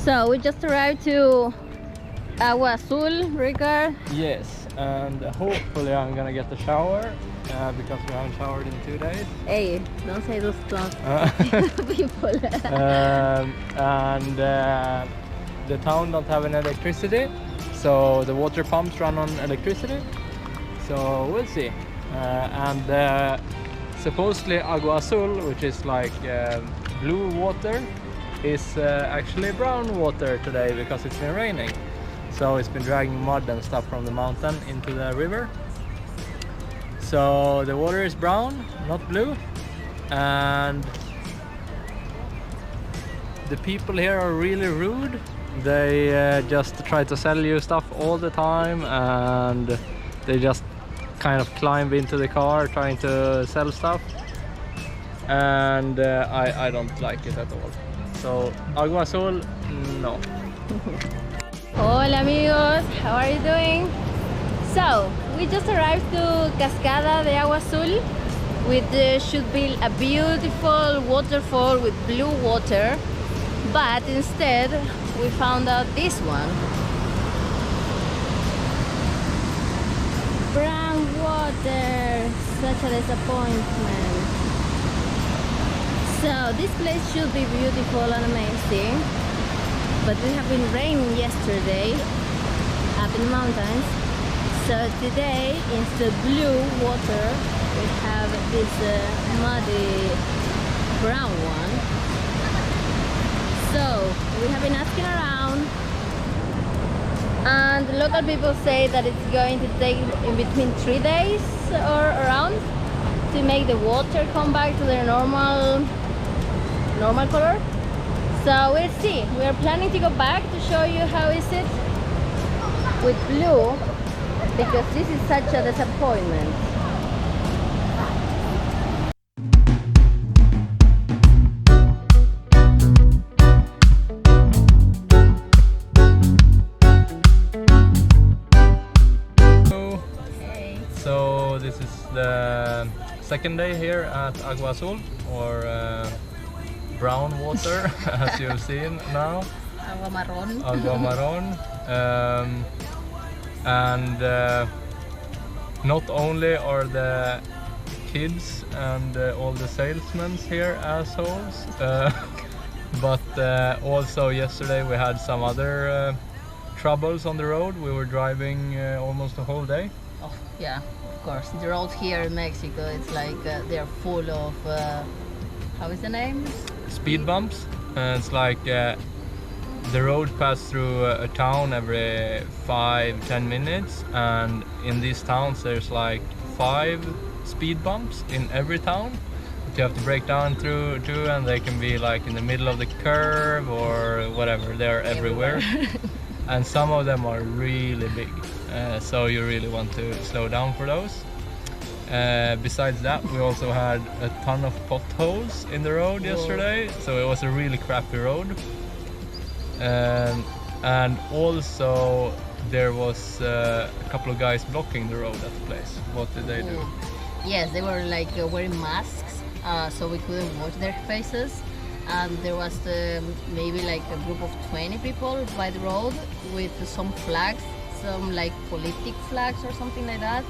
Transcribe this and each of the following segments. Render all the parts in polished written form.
So we just arrived to Agua Azul, Rikard. Yes, and hopefully I'm gonna get the shower because we haven't showered in 2 days. Hey, don't say those stuff. People. And the town don't have any electricity, so the water pumps run on electricity. So we'll see. And supposedly Agua Azul, which is like blue water, is actually brown water today because it's been raining. So it's been dragging mud and stuff from the mountain into the river. So the water is brown, not blue, and the people here are really rude. They just try to sell you stuff all the time, and they just kind of climb into the car trying to sell stuff, and I don't like it at all. So Agua Azul, no. Hola amigos, how are you doing? So we just arrived to Cascada de Agua Azul, which should be a beautiful waterfall with blue water, but instead we found out this one. Brown water, such a disappointment. So this place should be beautiful and amazing, but we have been raining yesterday up in the mountains. So today, instead of blue water, we have this muddy brown one. So we have been asking around, and the local people say that it's going to take in between 3 days or around to make the water come back to their normal color. So we'll see. We are planning to go back to show you how is it with blue, because this is such a disappointment. So this is the second day here at Agua Azul, or brown water, as you've seen now. Agua marron. Agua marron. And not only are the kids and all the salesmen here assholes, but also yesterday we had some other troubles on the road. We were driving almost the whole day. Oh yeah, of course. The road here in Mexico, it's like they're full of how is the name? Speed bumps. It's like the road passes through a town every 5-10 minutes, and in these towns there's like 5 speed bumps in every town that you have to break down through to, and they can be like in the middle of the curve or whatever. They're everywhere. And some of them are really big, so you really want to slow down for those. Besides that, we also had a ton of potholes in the road yesterday, so it was a really crappy road. And also there was a couple of guys blocking the road at the place. What did they do? Yes, they were like wearing masks, so we couldn't watch their faces. And there was maybe like a group of 20 people by the road with some flags, some like politic flags or something like that.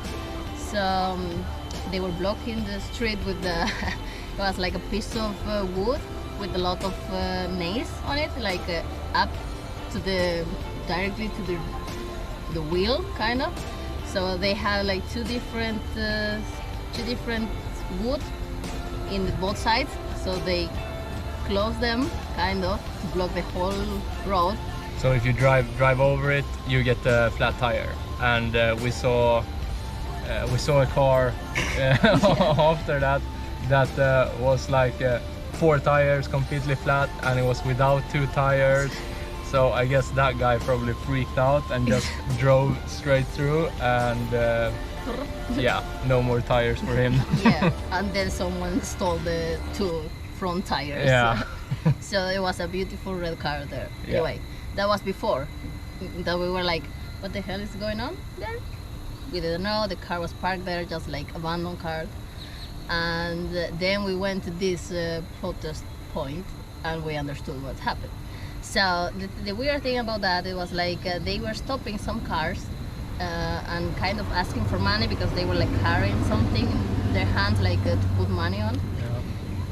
So they were blocking the street with the it was like a piece of wood with a lot of nails on it, like up to the directly to the wheel, kind of. So they had like two different wood in both sides, so they closed them kind of to block the whole road. So if you drive over it, you get a flat tire, and we saw a car after that was like 4 tires completely flat, and it was without 2 tires. So I guess that guy probably freaked out and just drove straight through, and yeah, no more tires for him. Yeah, and then someone stole the 2 front tires. Yeah. So it was a beautiful red car there. Yeah. Anyway, that was before that we were like, what the hell is going on there? We didn't know. The car was parked there, just like abandoned car. And then we went to this protest point, and we understood what happened. So the weird thing about that, it was like they were stopping some cars and kind of asking for money because they were like carrying something in their hands, like to put money on.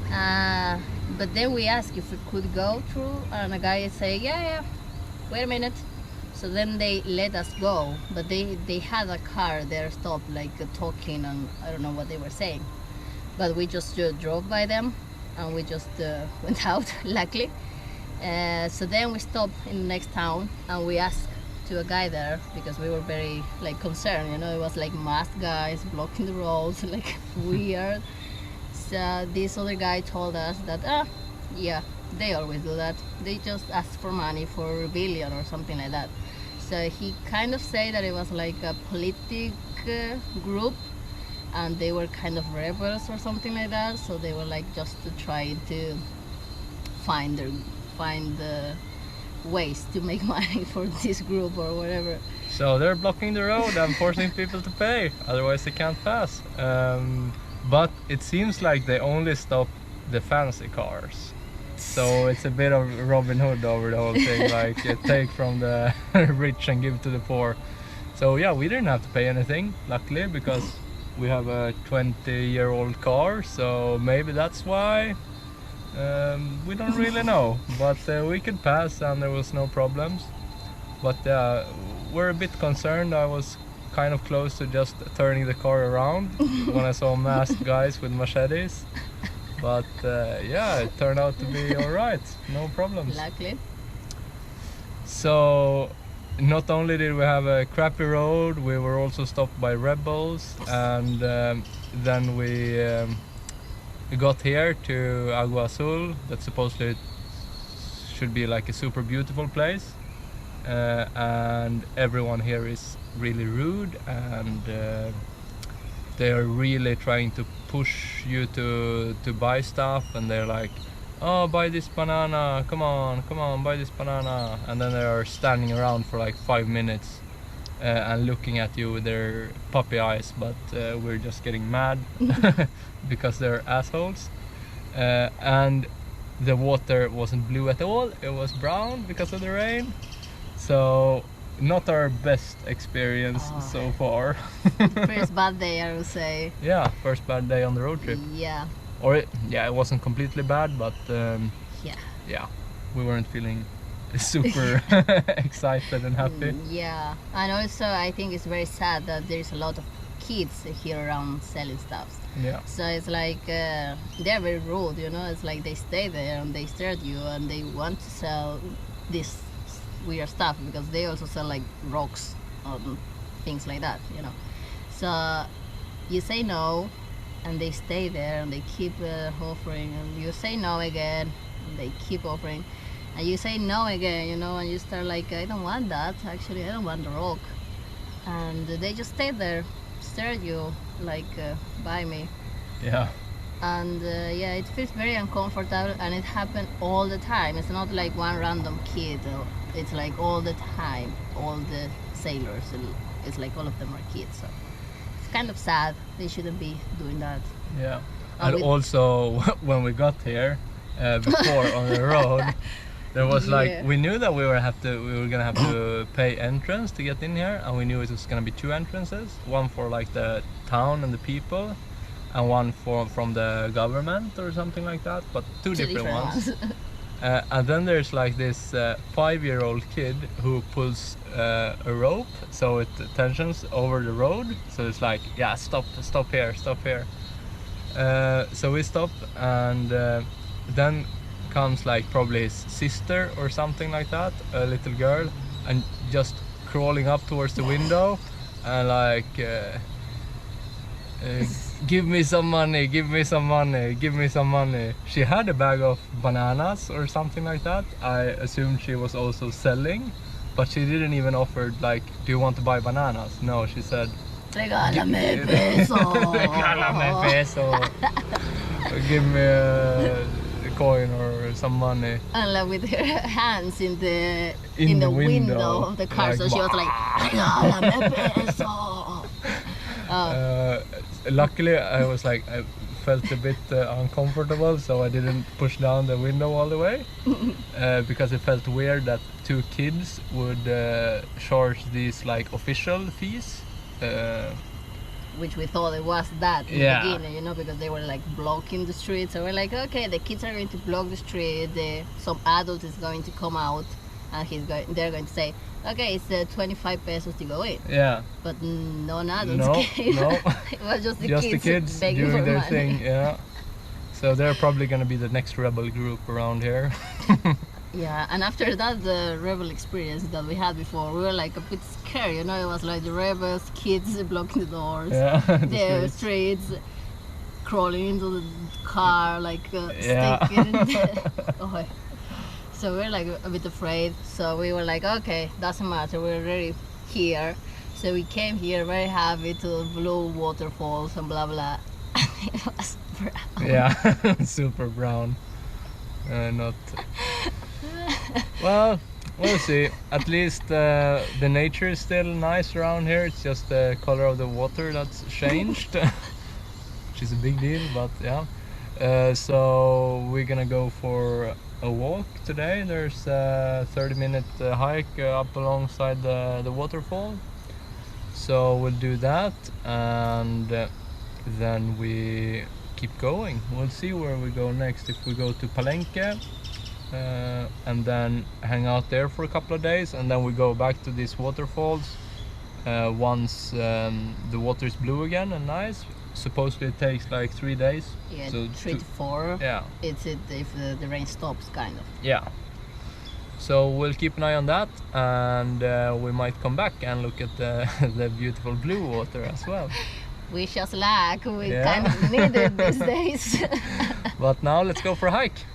Yeah. But then we asked if we could go through, and a guy said, yeah, wait a minute. So then they let us go, but they had a car there stopped, like talking, and I don't know what they were saying. But we just drove by them, and we just went out, luckily. So then we stopped in the next town, and we asked to a guy there because we were very like concerned, you know, it was like masked guys blocking the roads, like weird. So this other guy told us that, yeah, they always do that. They just ask for money for rebellion or something like that. So he kind of said that it was like a political group, and they were kind of rebels or something like that. So they were like just trying to find ways to make money for this group or whatever. So they're blocking the road and forcing people to pay, otherwise they can't pass. But it seems like they only stop the fancy cars. So it's a bit of Robin Hood over the whole thing, like take from the rich and give to the poor. So yeah, we didn't have to pay anything, luckily, because we have a 20-year-old car, so maybe that's why. We don't really know, but we could pass and there was no problems. But we're a bit concerned. I was kind of close to just turning the car around when I saw masked guys with machetes. But yeah, it turned out to be alright, no problems. Luckily. So not only did we have a crappy road, we were also stopped by rebels, and then we got here to Agua Azul, that supposedly should be like a super beautiful place, and everyone here is really rude, and they are really trying to push you to buy stuff, and they're like, oh, buy this banana, come on, buy this banana, and then they are standing around for like 5 minutes and looking at you with their puppy eyes, but we're just getting mad because they're assholes. And the water wasn't blue at all, it was brown because of the rain. So not our best experience so far. First bad day, I would say. Yeah, first bad day on the road trip. Yeah. Or it wasn't completely bad, but yeah, we weren't feeling super excited and happy. Yeah, and also I think it's very sad that there's a lot of kids here around selling stuff. Yeah. So it's like they're very rude, you know. It's like they stay there and they stare at you and they want to sell this weird stuff because they also sell like rocks and things like that, you know. So you say no, and they stay there and they keep offering, and you say no again, and they keep offering. And you say no again, you know, and you start like, I don't want that, actually, I don't want the rock. And they just stay there, stare at you, like, buy me. Yeah. And yeah, it feels very uncomfortable, and it happens all the time. It's not like one random kid, it's like all the time, all the sailors, it's like all of them are kids. So it's kind of sad, they shouldn't be doing that. Yeah. And also, when we got here, before on the road, there was like, we knew that we were gonna have to pay entrance to get in here, and we knew it was gonna be 2 entrances, one for like the town and the people, and one from the government or something like that, but two different ones. And then there's like this 5-year-old kid who pulls a rope, so it tensions over the road, so it's like, yeah, stop here. So we stop, and then comes like probably his sister or something like that, a little girl, and just crawling up towards the window and like give me some money. She had a bag of bananas or something like that. I assumed she was also selling, but she didn't even offer like, do you want to buy bananas? No, she said, Regálame peso. Regálame peso. Give me a coin or some money. And like with her hands in the window of the car, like, so she was like, Regálame peso. Luckily, I was like, felt a bit uncomfortable, so I didn't push down the window all the way because it felt weird that 2 kids would charge these like official fees. Which we thought it was that in Yeah. the beginning, you know, because they were like blocking the street. So we're like, okay, the kids are going to block the street. Some adult is going to come out, and they're going to say, okay, it's 25 pesos to go in. Yeah. But none adults came. No. It was just the kids begging doing for their money. thing. Yeah. So they're probably gonna be the next rebel group around here. Yeah, and after that, the rebel experience that we had before, we were like a bit scared, you know. It was like the rebels, kids blocking the doors, Yeah. the streets, crawling into the car, like Yeah. sticking in the So we're like a bit afraid. So we were like, okay, doesn't matter, we're already here. So we came here very happy to the blue waterfalls and blah blah. It was brown. Yeah. Super brown. Not. Well, we'll see. At least the nature is still nice around here. It's just the color of the water that's changed, which is a big deal. But yeah. So we're gonna go for a walk today. There's a 30-minute hike up alongside the waterfall. So we'll do that, and then we keep going. We'll see where we go next. If we go to Palenque and then hang out there for a couple of days, and then we go back to these waterfalls once the water is blue again and nice. Supposedly it takes like 3 days. Yeah, So 3 to 4. Yeah. It's if the rain stops, kind of. Yeah. So we'll keep an eye on that, and we might come back and look at the beautiful blue water as well. Wish us luck. We Yeah. kind of need it these days. But now let's go for a hike.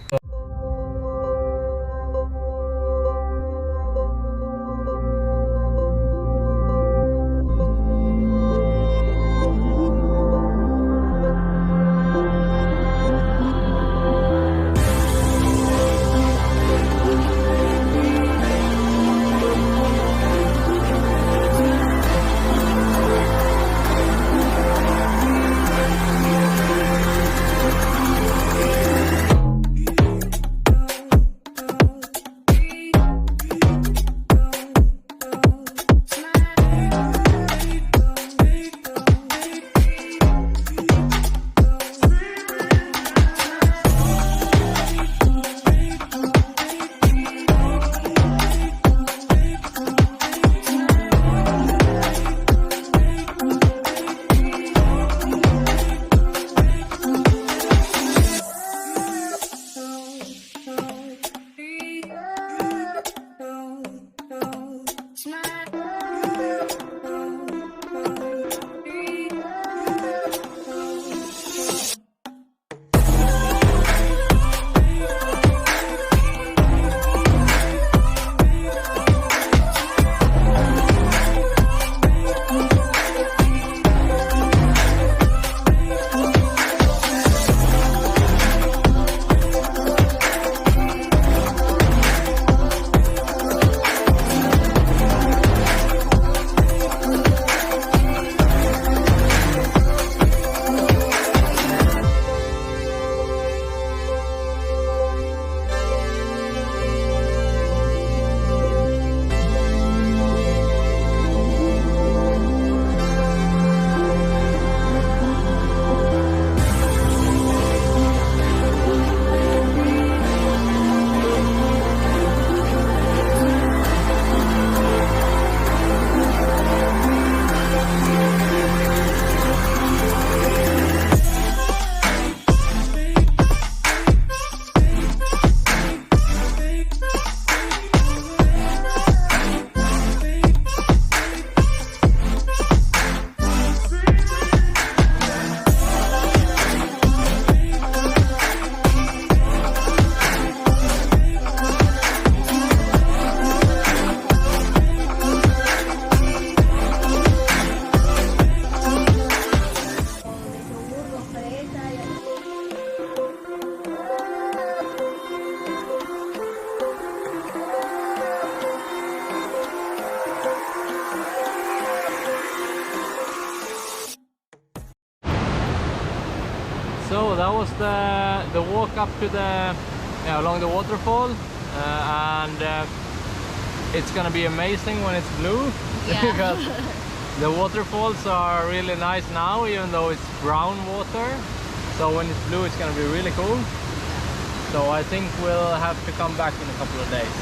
So that was the walk up to the along the waterfall, and it's gonna be amazing when it's blue. Yeah. Because the waterfalls are really nice now, even though it's brown water. So when it's blue, it's gonna be really cool. So I think we'll have to come back in a couple of days.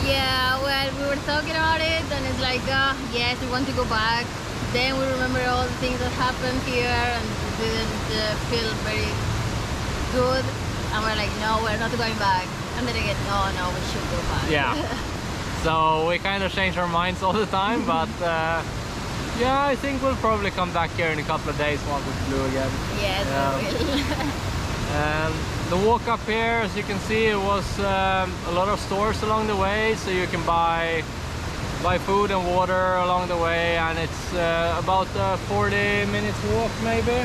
Yeah, well, we were talking about it, and it's like, yes, we want to go back. Then we remember all the things that happened here, and we didn't feel very good. And we're like, no, we're not going back. And then again, no, we should go back. Yeah. So we kind of change our minds all the time, but yeah, I think we'll probably come back here in a couple of days once it's blue again. Yes, we will. The walk up here, as you can see, it was a lot of stores along the way, so you can buy food and water along the way, and it's about a 40 minutes walk, maybe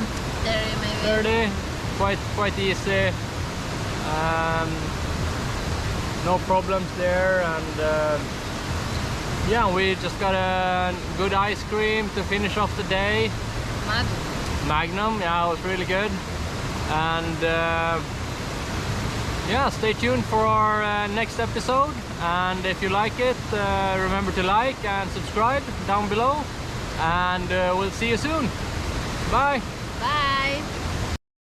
30, quite easy. No problems there, and yeah, we just got a good ice cream to finish off the day. Magnum, yeah, it was really good. And yeah, stay tuned for our next episode, and if you like it, remember to like and subscribe down below, and we'll see you soon. Bye.